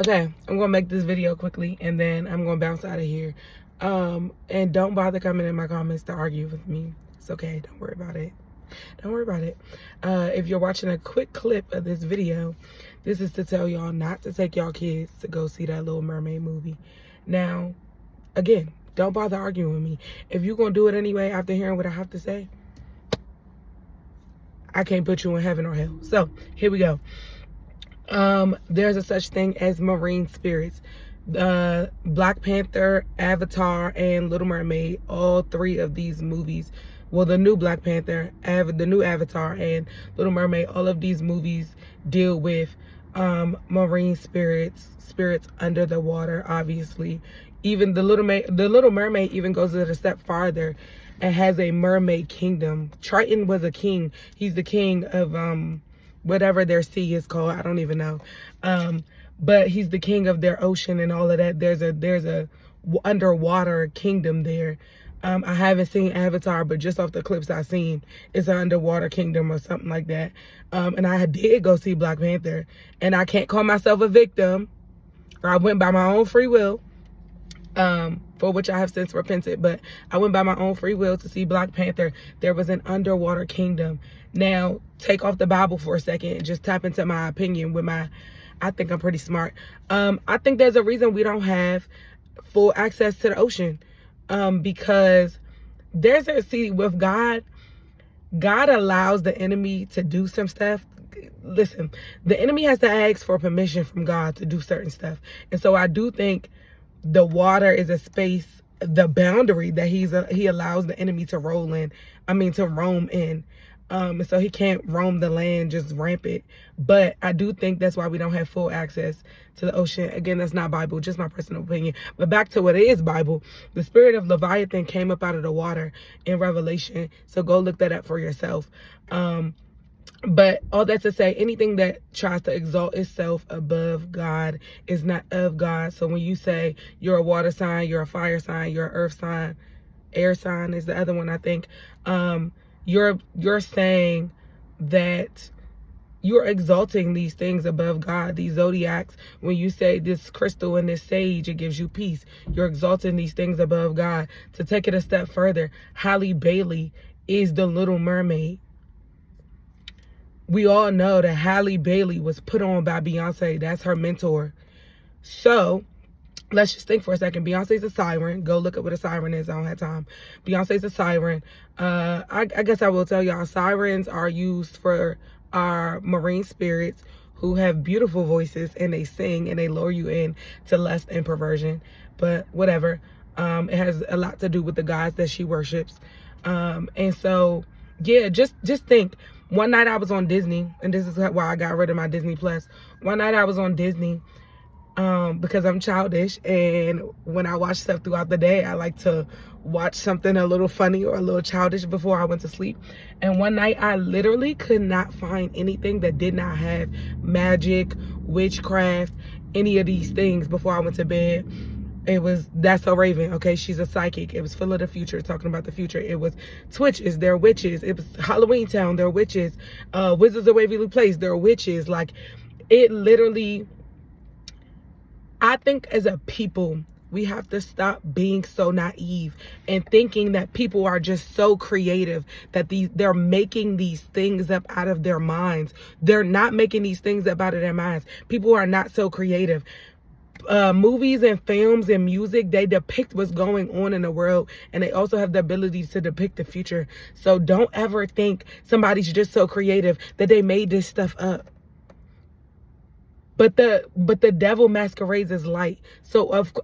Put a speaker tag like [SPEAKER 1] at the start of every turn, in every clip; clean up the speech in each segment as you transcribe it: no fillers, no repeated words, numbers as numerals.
[SPEAKER 1] Okay, I'm gonna make this video quickly and then I'm gonna bounce out of here. And don't bother coming in my comments to argue with me. It's okay, don't worry about it. Don't worry about it. If you're watching a quick clip of this video, this is to tell y'all not to take y'all kids to go see that Little Mermaid movie. Now, again, don't bother arguing with me. If you're gonna do it anyway after hearing what I have to say, I can't put you in heaven or hell. So, here we go. There's a such thing as marine spirits. Black Panther, Avatar, and Little Mermaid, all three of these movies, well, the new Black Panther, the new Avatar, and Little Mermaid, all of these movies deal with marine spirits under the water, obviously. Even the Little Mermaid even goes a step farther and has a mermaid kingdom. Triton was a king. He's the king of whatever their sea is called. I don't even know. But he's the king of their ocean and all of that. There's a underwater kingdom there. I haven't seen Avatar, but just off the clips I've seen, it's an underwater kingdom or something like that. And I did go see Black Panther, and I can't call myself a victim. I went by my own free will, for which I have since repented, but I went by my own free will to see Black Panther. There was an underwater kingdom. Now, take off the Bible for a second and just tap into my opinion with I think I'm pretty smart. I think there's a reason we don't have full access to the ocean. Because with God allows the enemy to do some stuff. Listen, the enemy has to ask for permission from God to do certain stuff. And so I do think the water is a space, the boundary that he allows the enemy to roam in. And so he can't roam the land just rampant. But I do think that's why we don't have full access to the ocean. Again, that's not Bible, just my personal opinion. But back to what is Bible. The spirit of Leviathan came up out of the water in Revelation. So go look that up for yourself. But all that to say, anything that tries to exalt itself above God is not of God. So when you say you're a water sign, you're a fire sign, you're an earth sign, air sign is the other one, I think. You're saying that you're exalting these things above God, these zodiacs. When you say this crystal and this sage, it gives you peace. You're exalting these things above God. To take it a step further, Halle Bailey is the Little Mermaid. We all know that Halle Bailey was put on by Beyonce. That's her mentor. So let's just think for a second. Beyonce's a siren. Go look up what a siren is. I don't have time. Beyonce's a siren. I guess I will tell y'all, sirens are used for our marine spirits who have beautiful voices, and they sing and they lure you in to lust and perversion. But whatever. It has a lot to do with the gods that she worships. And so, yeah, just think. One night I was on Disney, and this is why I got rid of my Disney Plus. One night I was on Disney, because I'm childish, and when I watch stuff throughout the day, I like to watch something a little funny or a little childish before I went to sleep. And one night I literally could not find anything that did not have magic, witchcraft, any of these things before I went to bed. It was That's So Raven. Okay, she's a psychic. It was full of the future, talking about the future. It was Twitches, they're witches. It was Halloween Town, they're witches. Wizards of Waverly Place, they're witches. Like, it literally, I think as a people, we have to stop being so naive and thinking that people are just so creative that they're making these things up out of their minds. They're not making these things up out of their minds. People are not so creative. Movies and films and music, they depict what's going on in the world, and they also have the ability to depict the future. So don't ever think somebody's just so creative that they made this stuff up. But the devil masquerades as light.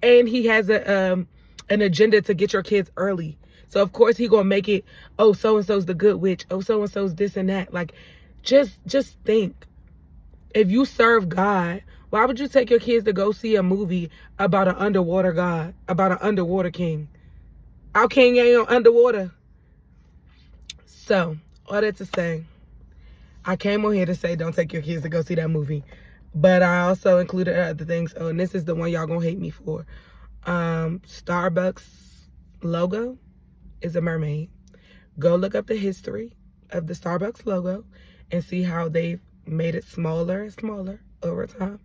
[SPEAKER 1] And he has an agenda to get your kids early. So of course he gonna make it, oh, so and so's the good witch, oh, so and so's this and that. Like, just think, if you serve God, why would you take your kids to go see a movie about an underwater god, about an underwater king? Our king ain't underwater. So, all that to say, I came on here to say don't take your kids to go see that movie. But I also included other things. Oh, and this is the one y'all gonna hate me for. Starbucks logo is a mermaid. Go look up the history of the Starbucks logo and see how they've made it smaller and smaller over time.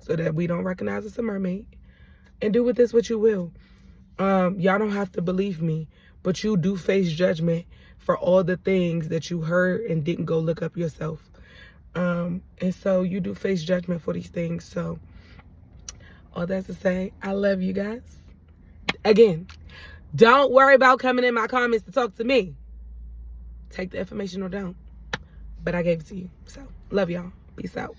[SPEAKER 1] so that we don't recognize it's a mermaid. And do with this what you will. Y'all don't have to believe me, but you do face judgment for all the things that you heard and didn't go look up yourself. And so you do face judgment for these things. So all that's to say, I love you guys. Again, don't worry about coming in my comments to talk to me. Take the information or don't. But I gave it to you. So love y'all. Peace out.